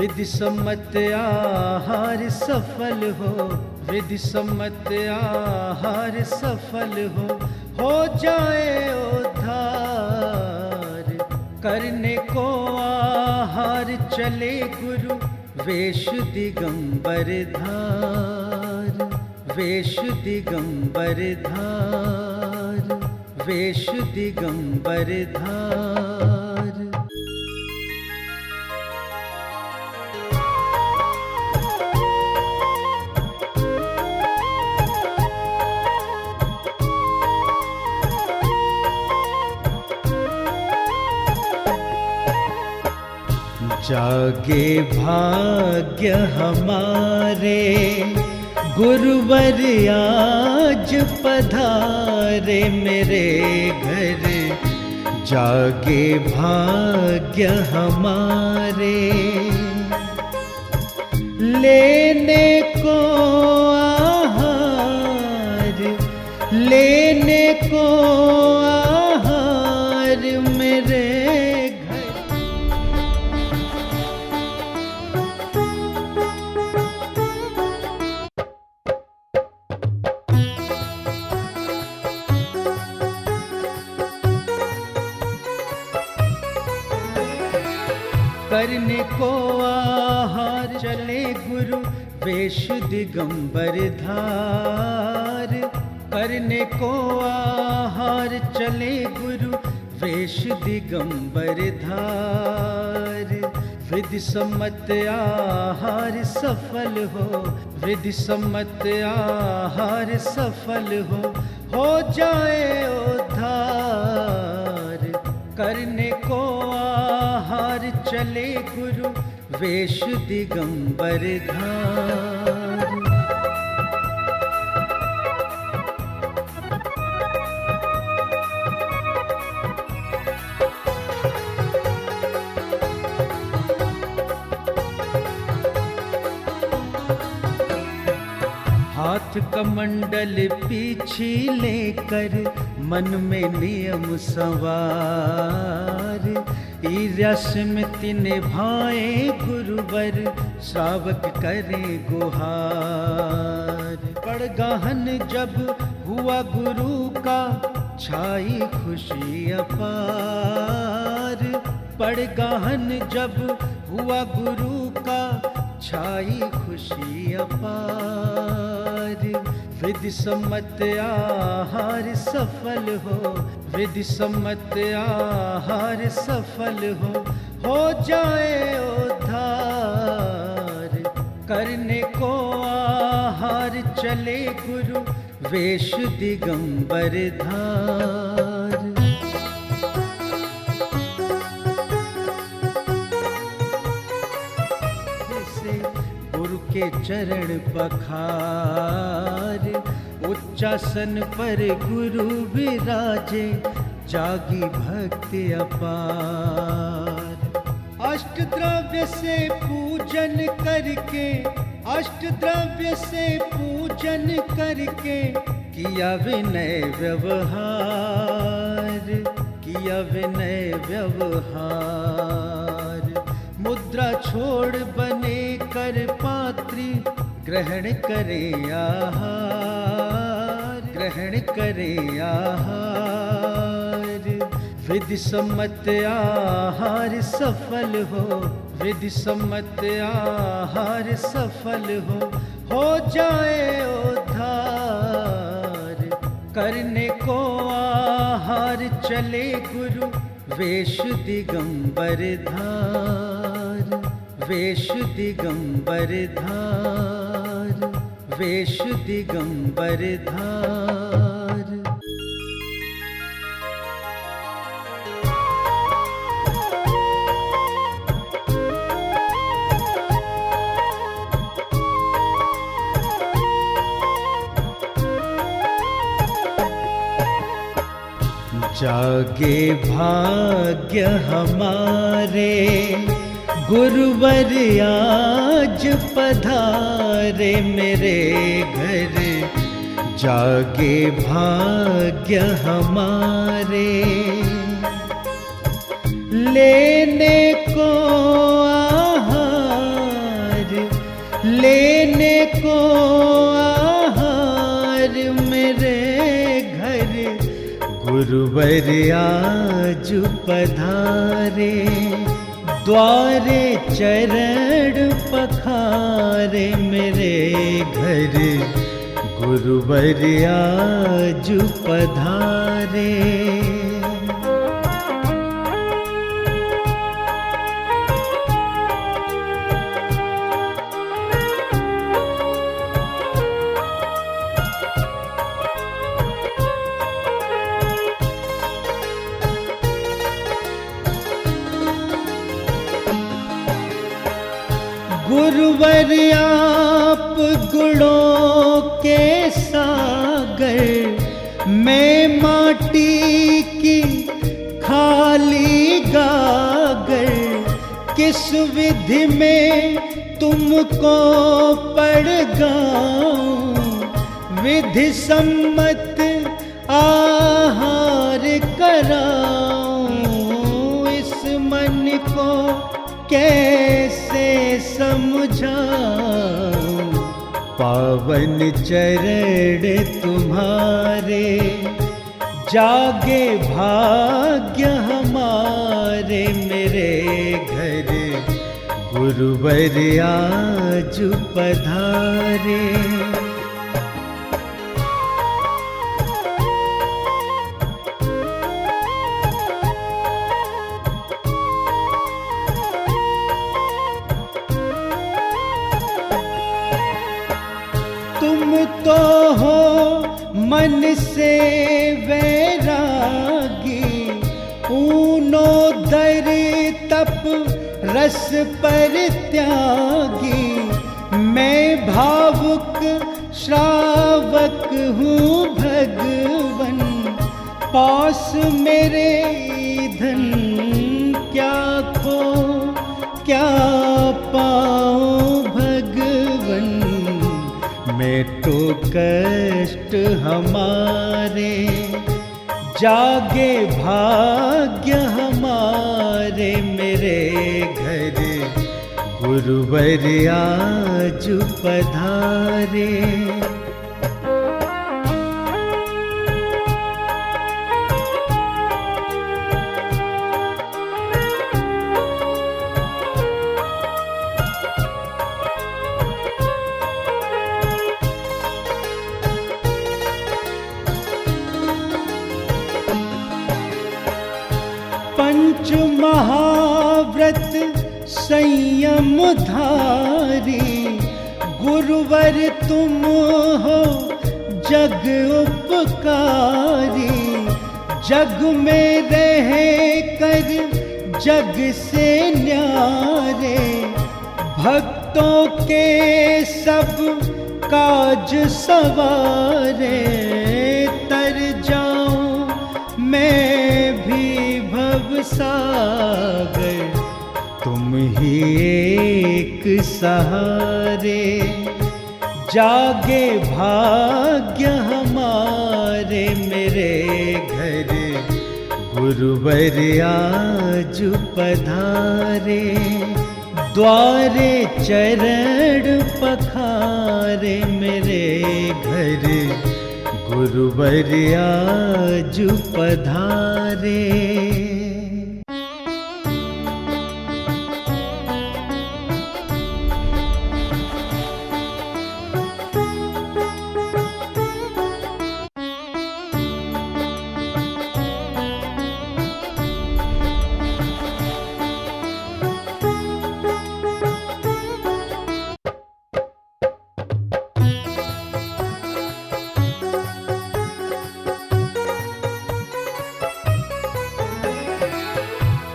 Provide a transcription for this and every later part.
विधि सम्मत आहार सफल हो, विधि सम्मत आहार सफल हो जाए उद्धार। करने को आहार चले गुरु वेश दिगंबर धार, वेश दिगंबर धार, वेश दिगंबर धार। जागे भाग्य हमारे गुरुवर आज पधारे मेरे घर। जागे भाग्य हमारे लेने को आहार, लेने को आहार मेरे करने को आहार चले गुरु वेश दिगंबर धार। करने को आहार चले गुरु वेश दिगंबर धार। विधि सम्मत आहार सफल हो, विधि सम्मत आहार सफल हो जाए उद्धार। करने को आहार चले गुरु वेश दिगंबर धार। हाथ कमंडल पीछे लेकर मन में नियम सवार। ईर्ष्या निभाए गुरुवर श्रावक करे गुहार। पड़गाहन जब हुआ गुरु का छाई खुशी अपार। पड़गाहन जब हुआ गुरु का छाई खुशी अपार। विधि सम्मत आहार सफल हो, विधि सम्मत आहार सफल हो जाए उद्धार। करने को आहार चले गुरु वेश दिगंबर धार। गुरु के चरण पखार, उच्चासन पर गुरु विराजे जागी भक्ति अपार। अष्ट द्रव्य से पूजन करके, अष्ट द्रव्य से पूजन करके किया विनय व्यवहार, किया विनय व्यवहार। मुद्रा छोड़ बने कर पात्री ग्रहण करे आहार, ग्रहण करे आहार। विधि सम्मत आहार सफल हो, विधि सम्मत आहार सफल हो जाए उद्धार। करने को आहार चले गुरु वेश दिगंबर धार, वेश दिगंबर धार, वेश दिगंबर धार। जागे भाग्य हमारे गुरुवर आज पधारे मेरे घर। जागे भाग्य हमारे लेने को आहार, गुरुवर आज पधारे, द्वारे चरण पखारे मेरे घर, गुरुवर आज पधारे। गुरुवर आप गुणों के सागर, मैं माटी की खाली गागर, किस विधि में तुमको पढ़ गाऊं, विधि सम्मत आहार कराऊं, इस मन को कैसे समझाऊं, पावन चरण तुम्हारे, जागे भाग्य हमारे मेरे घर, गुरुवर आज पधारे। तुम तो हो मन से वैरागी, ऊनो दर तप रस पर त्यागी, मैं भावुक श्रावक हूँ भगवन, पास मेरे धन क्या खो क्या पाऊँ भगवन, मैं तो कष्ट हमारे, जागे भाग्य हमारे मेरे घर, गुरुवर आज पधारे। पंच महाव्रत संयम धारी, गुरुवर तुम हो जग उपकारी, जग में रह कर जग से न्यारे, भक्तों के सब काज सवारे, तर जाऊं मैं भी भवसागर, तुम ही एक सहारे, जागे भाग्य हमारे मेरे घर, गुरुवर आज पधारे, द्वारे चरण पखारे मेरे घर, गुरुवर आज पधारे।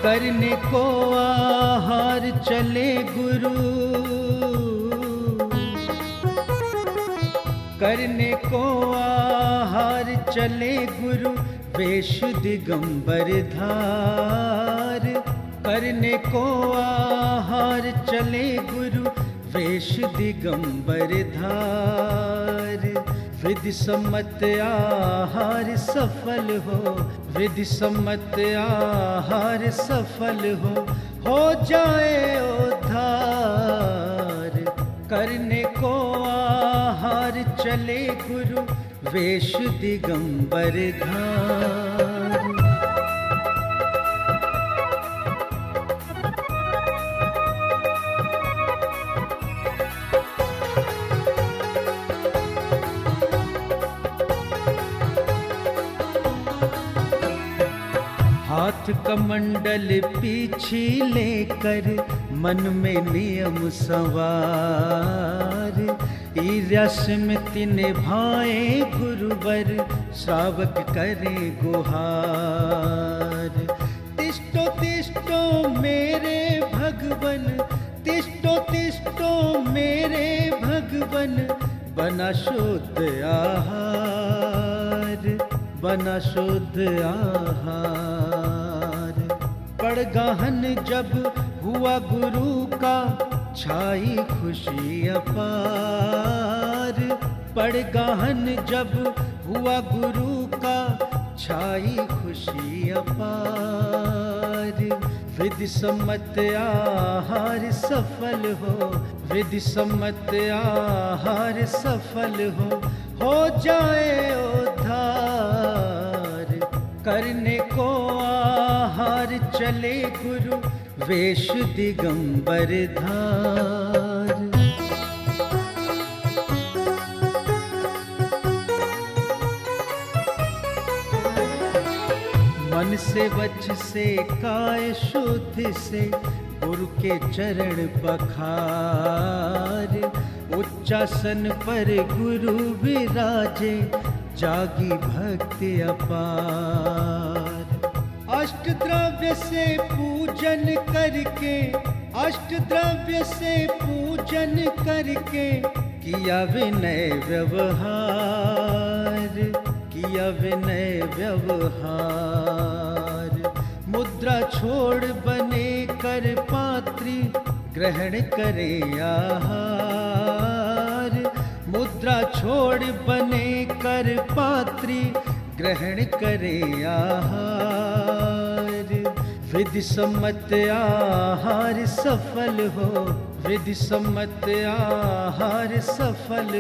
करने को आहार चले गुरु, करने को आहार चले गुरु, वेश दिगंबर धार, करने को आहार चले गुरु, वेश दिगंबर धार, विधि सम्मत आहार सफल हो, विधि सम्मत आहार सफल हो जाए उद्धार, करने को आहार चले गुरु, वेश दिगंबर धार। हाथ कमंडल पीछे लेकर मन में नियम सवार, रस्म निभाए गुरुवर श्रावक करे गुहार। तिष्ठो तिष्ठो मेरे भगवन, तिष्ठो तिष्ठो मेरे भगवन, बना शुद्ध आहार, बना शुद्ध आहार। पड़गाहन जब हुआ गुरु का, छाई खुशी अपार। पड़गाहन जब हुआ गुरु का, छाई खुशी अपार। विधि सम्मत आहार सफल हो, विधि सम्मत आहार सफल हो जाए उद्धार। करने को आहार चले गुरु, वेश दिगंबर धार। मन से वच से काय शुद्ध से, गुरु के चरण पखार। उच्चासन पर गुरु विराजे, जागी भक्ति अपार। अष्ट द्रव्य से पूजन करके, अष्ट द्रव्य से पूजन करके, किया विनय व्यवहार, किया विनय व्यवहार। मुद्रा छोड़ बने कर पात्री, ग्रहण करे आहार। मुद्रा छोड़ बने कर पात्री, ग्रहण करे आहार। विधि सम्मत आहार सफल हो, विधि सम्मत आहार सफल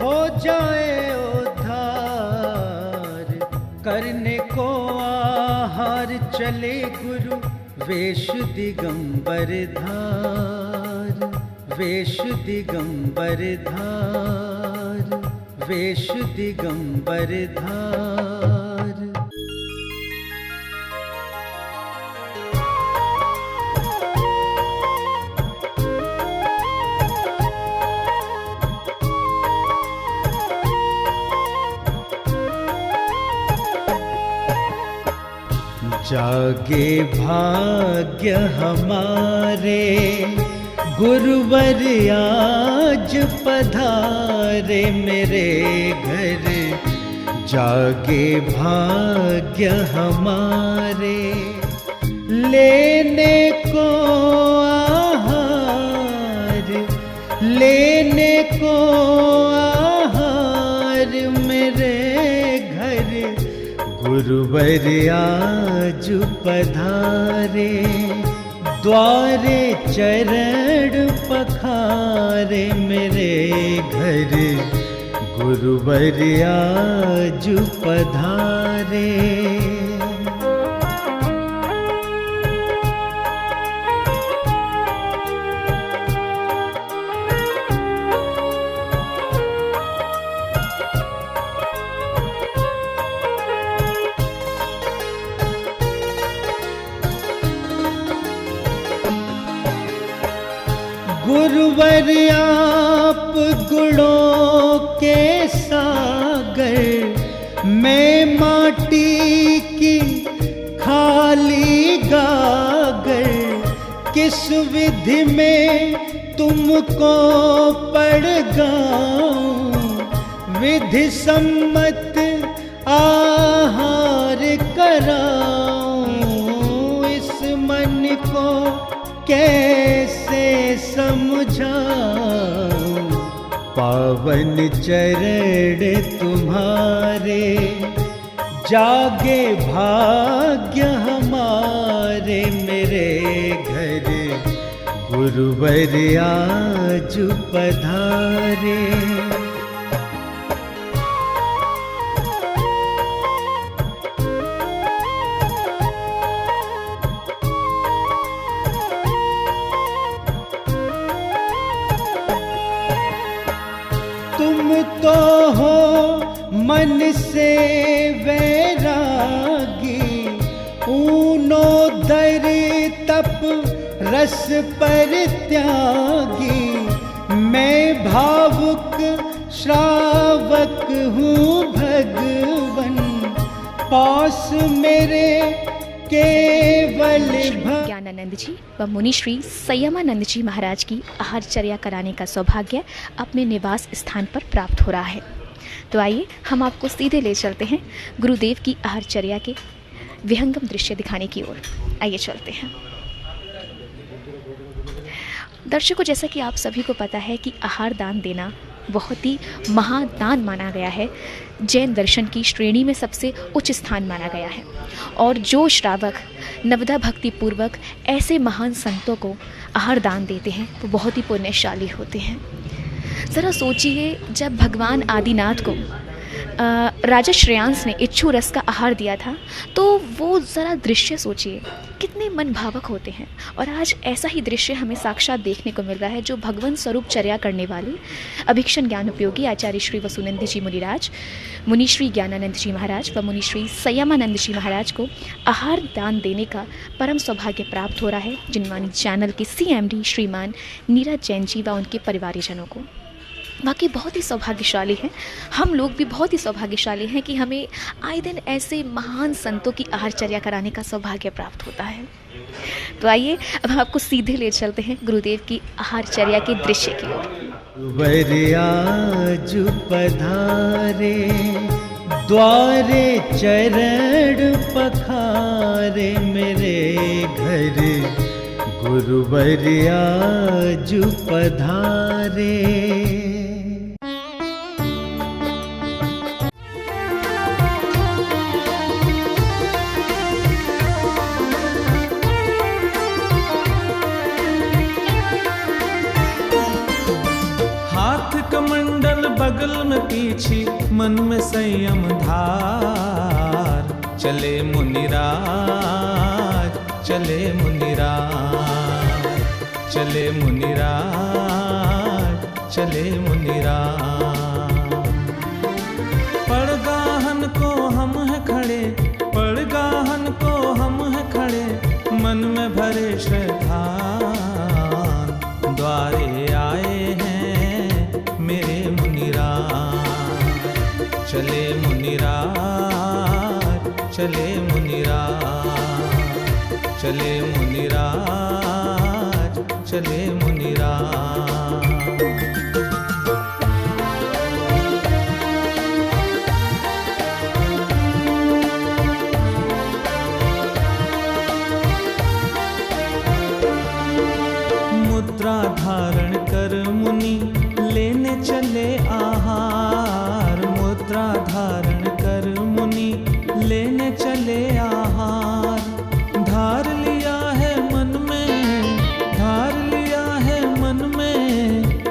हो जाए उद्धार। करने को आहार चले गुरु, वेश दिगंबर धार, वेश दिगंबर धार, वेश दिगंबर धार। जागे भाग्य हमारे, गुरुवर आज पधारे मेरे घर। जागे भाग्य हमारे, लेने को आहार, लेने को आहार मेरे घर। गुरुवर आज पधारे, द्वारे चरण पखारे मेरे घर। गुरुवर आज पधारे। गुरुवर आप गुणों के सागर, मैं माटी की खाली गागर। किस विधि में तुमको पड़ गाऊं, विधि सम्मत आहार कराऊं। इस मन को कैसे समझाऊं, पावन चरण तुम्हारे। जागे भाग्य हमारे मेरे घर। गुरुवर आज पधारे। तुम तो हो मन से वैरागी, उदर तप रस परित्यागी, मैं भावुक श्रावक हूँ भगवन, पास मेरे केवल ज्ञानानंद जी व मुनि श्री संयमानंद जी महाराज की आहारचर्या कराने का सौभाग्य अपने निवास स्थान पर प्राप्त हो रहा है। तो आइए हम आपको सीधे ले चलते हैं गुरुदेव की आहारचर्या के विहंगम दृश्य दिखाने की ओर। आइए चलते हैं। दर्शकों, जैसा कि आप सभी को पता है कि आहार दान देना बहुत ही महादान माना गया है, जैन दर्शन की श्रेणी में सबसे उच्च स्थान माना गया है। और जो श्रावक नवदा भक्ति पूर्वक ऐसे महान संतों को आहार दान देते हैं वो बहुत ही पुण्यशाली होते हैं। ज़रा सोचिए, जब भगवान आदिनाथ को राजा श्रेयांस ने इच्छू रस का आहार दिया था, तो वो ज़रा दृश्य सोचिए, कितने मन भावक होते हैं। और आज ऐसा ही दृश्य हमें साक्षात देखने को मिल रहा है, जो भगवान स्वरूप चर्या करने वाले अभीक्षण ज्ञान उपयोगी आचार्य श्री वसुनंद जी मुनिराज, मुनि श्री ज्ञानानंद जी महाराज व मुनि श्री संयमानंद जी महाराज को आहार दान देने का परम सौभाग्य प्राप्त हो रहा है, जिनवानी चैनल के CMD श्रीमान नीरज जैन जी व उनके परिवारजनों को। बाकी बहुत ही सौभाग्यशाली हैं, हम लोग भी बहुत ही सौभाग्यशाली हैं कि हमें आए दिन ऐसे महान संतों की आहारचर्या कराने का सौभाग्य प्राप्त होता है। तो आइए अब हम आपको सीधे ले चलते हैं गुरुदेव की आहारचर्या के दृश्य की ओर। वरयाज पधारे द्वारे चरण पखारे, मेरे घर गुरुवरयाज पधारे। बगल में पीछे मन में संयम धार, चले मुनिराज, चले मुनिराज, चले मुनिराज, चले मुनिराज। पड़गाहन को हम है खड़े, पड़गाहन को हम है खड़े, मन में भरे श्रद्धान, द्वारे आए हैं मेरे मुनिराज, चले मुनिराज, चले मुनिराज, चले मुनिराज, चले मुनिराज। मुद्रा धारण कर मुनि लेने चले आहार, मुद्रा धारण कर मुनि लेने चले आहार। धार लिया है मन में, धार लिया है मन में,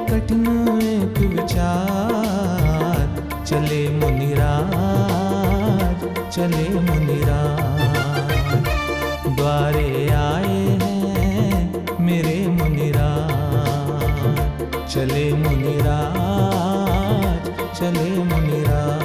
कठिन एक विचार, चले मुनिराज, चले मुनिराज, द्वारे आए हैं मेरे मुनिराज, चले मुनिराज, चले मुनिराज।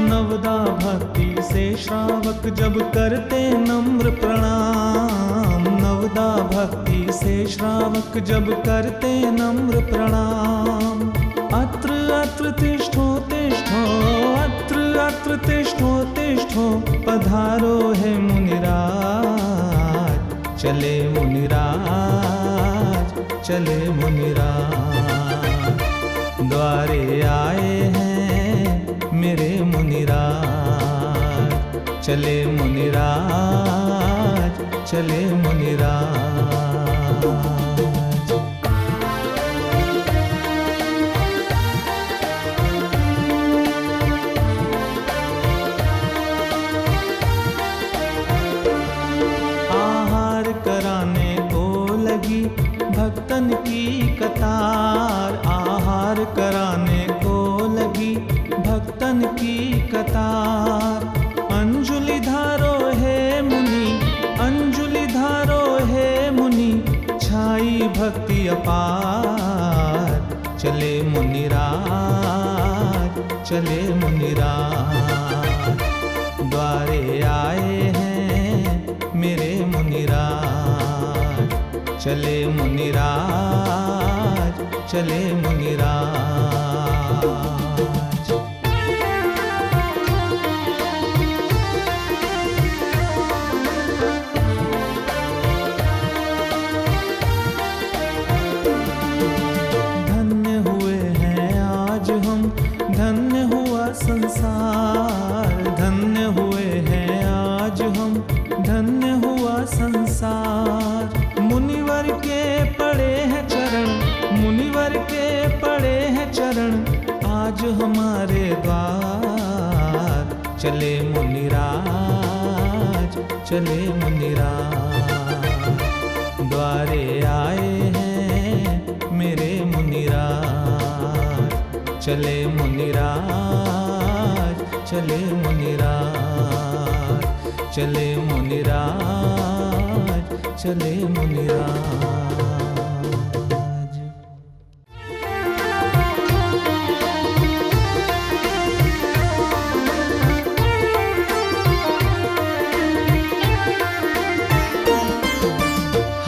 नवदा भक्ति से श्रावक जब करते नम्र प्रणाम, नवदा भक्ति से श्रावक जब करते नम्र प्रणाम। अत्र अत्र तिष्ठो तिष्ठो, अत्र अत्र तिष्ठो तिष्ठो, पधारो है मुनिराज, चले मुनिराज, चले मुनिराज, द्वारे आए हैं मेरे मुनिराज, चले मुनिराज, चले मुनिराज। भक्तन की कतार, आहार कराने को लगी भक्तन की कतार। अंजुलि धारो है मुनि, अंजुलि धारो है मुनि, चले मुनिराज। द्वारे आए हैं मेरे मुनिराज, चले मुनिराज, चले मुनिराज। धन्य हुए हैं आज हम, धन्य हुआ संसार, धन्य हुए हैं आज हम, धन्य हुआ संसार। मुनिवर के पड़े हैं चरण, मुनिवर के पड़े हैं चरण, आज हमारे द्वार। चले मुनिराज, चले मुनिराज। द्वारे आए हैं मेरे मुनिराज, चले मुनिराज, चले मुनिराज, चले मुनिराज, चले मुनिराज।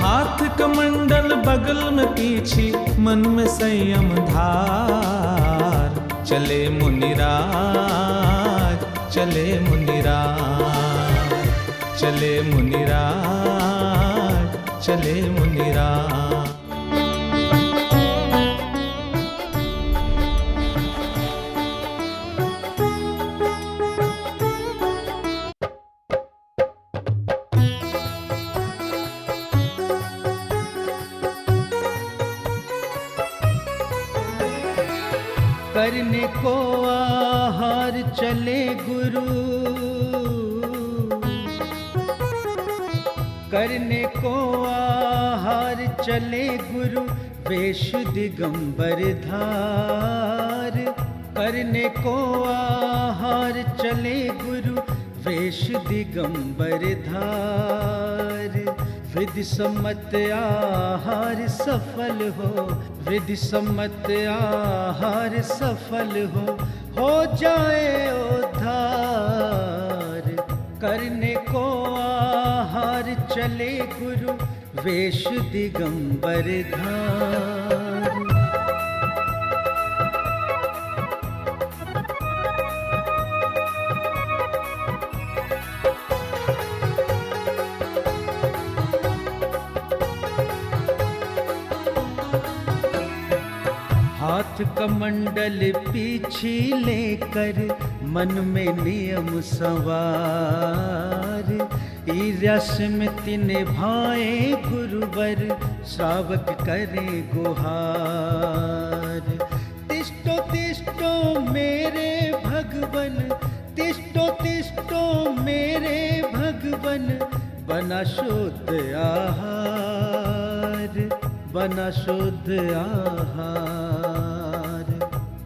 हाथ कमंडल बगल में पीछे, मन में संयम धार। चले मुनिराज, चले मुनिराज, चले मुनिराज, चले मुनिराज। करने को आहार चले गुरु, करने को आहार चले गुरु, वेश दिगंबर धार। करने को आहार चले गुरु, वेश दिगंबर धार। विधि सम्मत आहार सफल हो, विधि सम्मत आहार सफल हो जाए उद्धार। करने को आहार चले गुरु, वेश दिगंबर धार। हाथ कमंडल पीछे लेकर, मन में नियम सवार। ईर्ष्या स्मृति निभाए गुरुवर, श्रावक करे गुहार। तिष्ठो तिष्ठो मेरे भगवन, तिष्ठो तिष्ठो मेरे भगवन, बना शुद्ध आहार, बना शुद्ध आहार।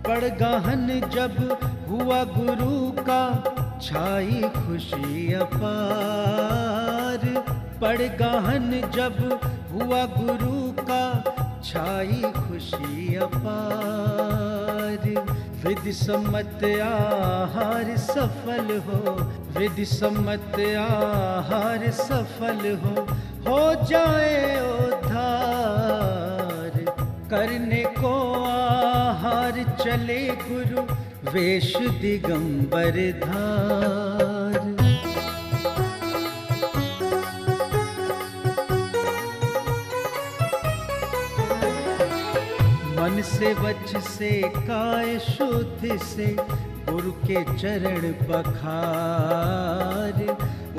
पड़ गहन जब हुआ गुरु का, छाई खुशी अपार। पड़ गहन जब हुआ गुरु का, छाई खुशी अपार। विधि सम्मत आहार सफल हो, विधि सम्मत आहार सफल हो जाए उद्धार। करने को आहार चले गुरु, वेश दिगंबर धार। मन से वच से काय शुद्ध से, गुरु के चरण पखार।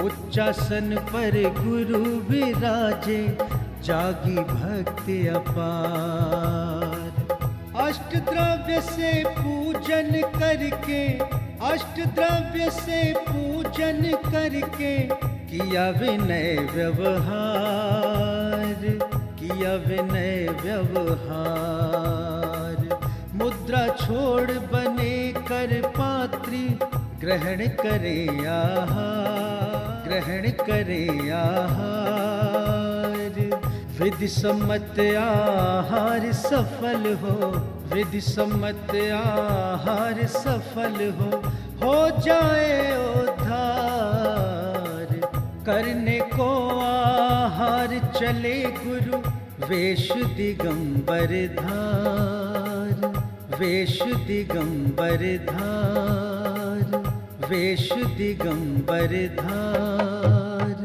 उच्चासन पर गुरु विराजे, जागी भक्ति अपार। अष्ट द्रव्य से पूजन करके, अष्ट द्रव्य से पूजन करके, किया विनय व्यवहार, किया विनय व्यवहार। मुद्रा छोड़ बने कर पात्री, ग्रहण करे आहार, ग्रहण करे आहार। विधि सम्मत आहार सफल हो, विधि सम्मत आहार सफल हो जाए उद्धार। करने को आहार चले गुरु, वेश दिगंबर धार, वेश दिगंबर धार, वेश दिगंबर धार।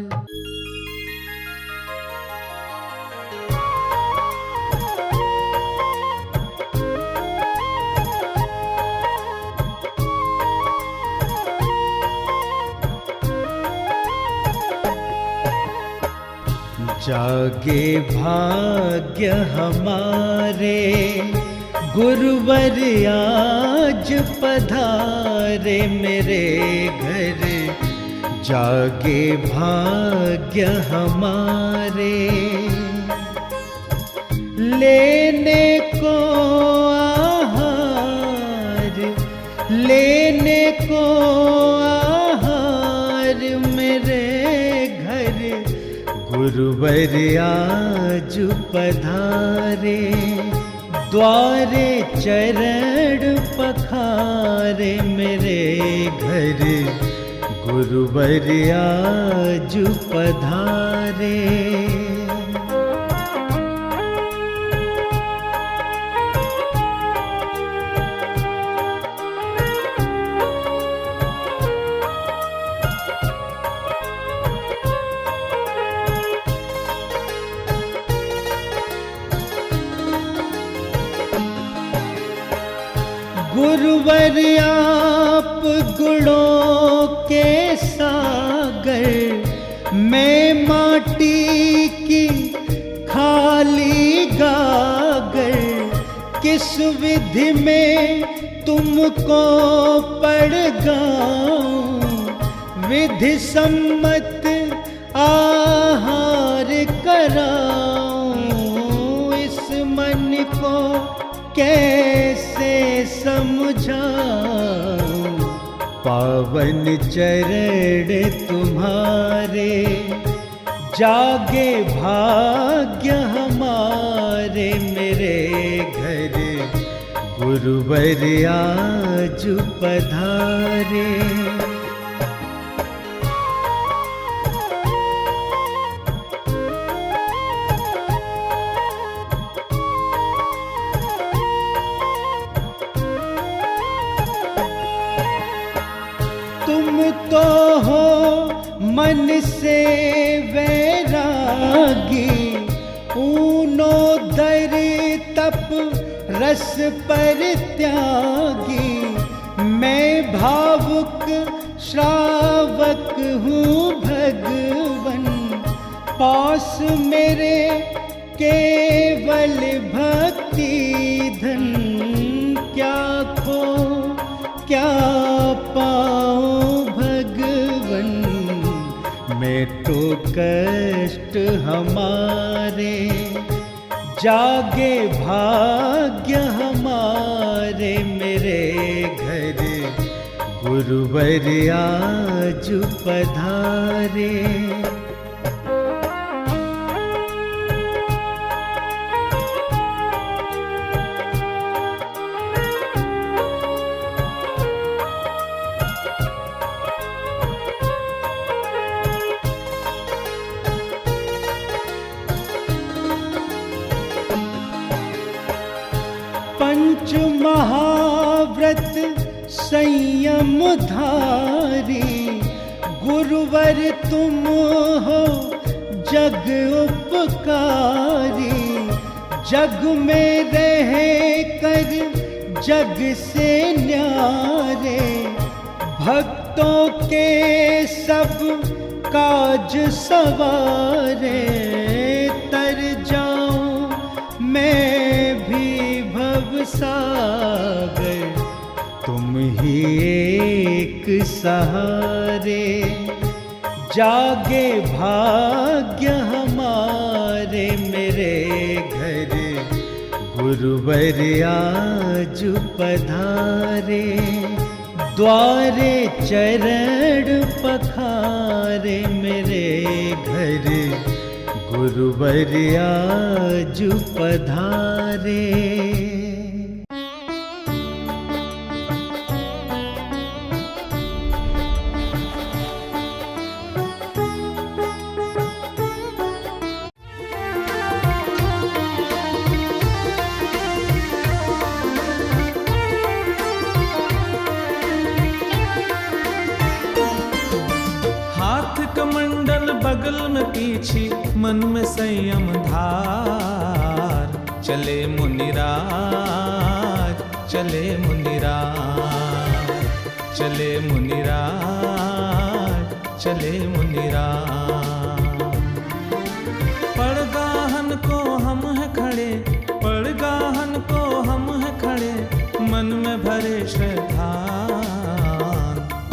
जागे भाग्य हमारे, गुरुवर आज पधारे मेरे घर। जागे भाग्य हमारे, लेने को आहार, लेने को आहार मेरे घर। गुरुवर आज पधारे, द्वारे चरण पखारे मेरे घर। गुरुवर आज पधारे। गुरुवर आप गुणों के सागर, मैं माटी की खाली गागर। किस विधि में तुमको पढ़ गाऊं, विधि सम्मत आहार कराऊं। इस मन को कैसे समझाऊं, पावन चरण तुम्हारे। जागे भाग्य हमारे मेरे घर। गुरुवर आज पधारे। तुम तो हो मन से वैरागी, ऊनो दर तप रस पर त्यागी। मैं भावुक श्रावक हूँ भगवन, पास मेरे केवल भक्ति धन। क्या खो क्या पाऊं भगवन, मैं तो कष्ट हमारे। जागे भाग्य हमारे मेरे घर। गुरुवर आज पधारे। पंच महाव्रत संयम धारी, गुरुवर तुम हो जग उपकारी। जग में रह कर जग से न्यारे, भक्तों के सब काज सवारे। तर जाऊं मैं भी भवसागर, तुम ही एक सहारे। जागे भाग्य हमारे मेरे घर। गुरुवर आज पधारे, द्वारे चरण पखारे मेरे घर। गुरुवर आज पधारे। बगल में पीछे मन में संयम धार, चले मुनिराज, चले मुनिराज, चले मुनिराज, चले मुनिराज। पड़गाहन को हम है खड़े, पड़गाहन को हम है खड़े, मन में भरे श्रद्धा,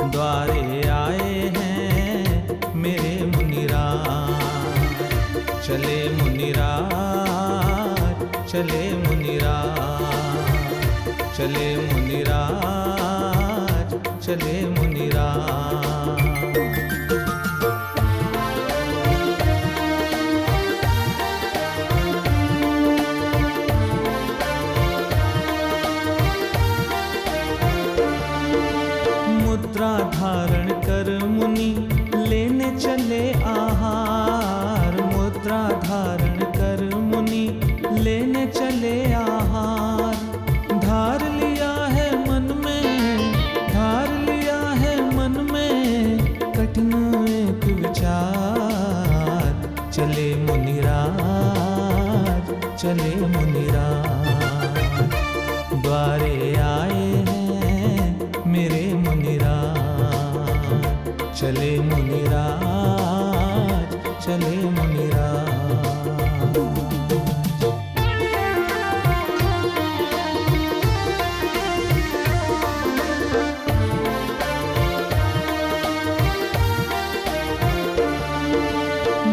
द्वारे आए हैं मेरे चले मुनिराज, चले मुनिराज, चले मुनिराज, चले मुनिराज। मुद्रा धारण कर मुनि लेने चले आहार, मुद्रा धारण कर मुनि लेने चले आहार। धार लिया है मन में, धार लिया है मन में कठिन एक विचार, चले मुनिराज, चले मुनिराज। द्वारे आए हैं मेरे मुनिराज, चले मुनिराज, चले मुनिराज।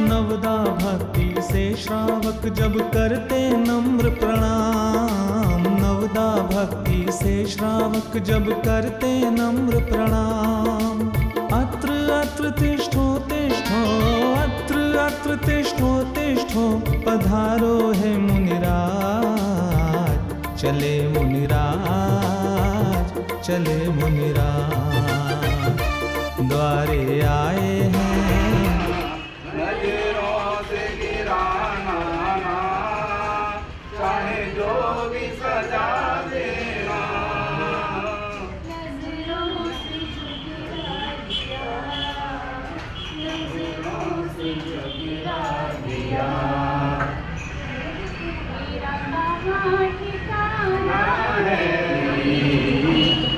नवदा भक्ति से श्रावक जब करते नम्र प्रणाम, नवदा भक्ति से श्रावक जब करते नम्र प्रणाम। अत्र अत्र तिष्ठो तिष्ठो, अत्र अत्र तिष्ठो तिष्ठो, पधारो है मुनिराज, चले मुनिराज, चले मुनिराज। द्वारे आए हैं नजरों से गिराना ना, चाहे जो भी सजा देना। नजरों से गिरा दिया, नजरों से गिरा दिया, मेरा कहाँ ठिकाना है,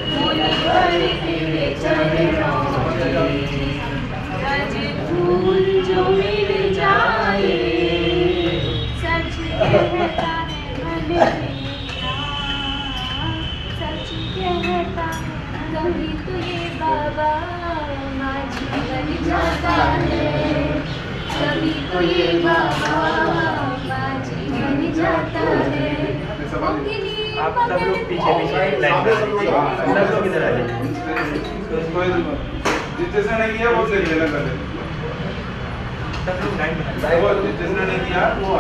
मुनिवर के चरणों फूल जो मिल जाए, सच कहता है मन मेरा, सच कहता है कभी तो ये बाबा माझी बन जाता है, कभी तो ये बाबा माझी बन जाता है। आप सब लोग पीछे पीछे लाइन में सब लोग इधर आ जाइए। जिसने नहीं किया वो से लेना कर दे, सब लोग लाइन में जिसने नहीं किया वो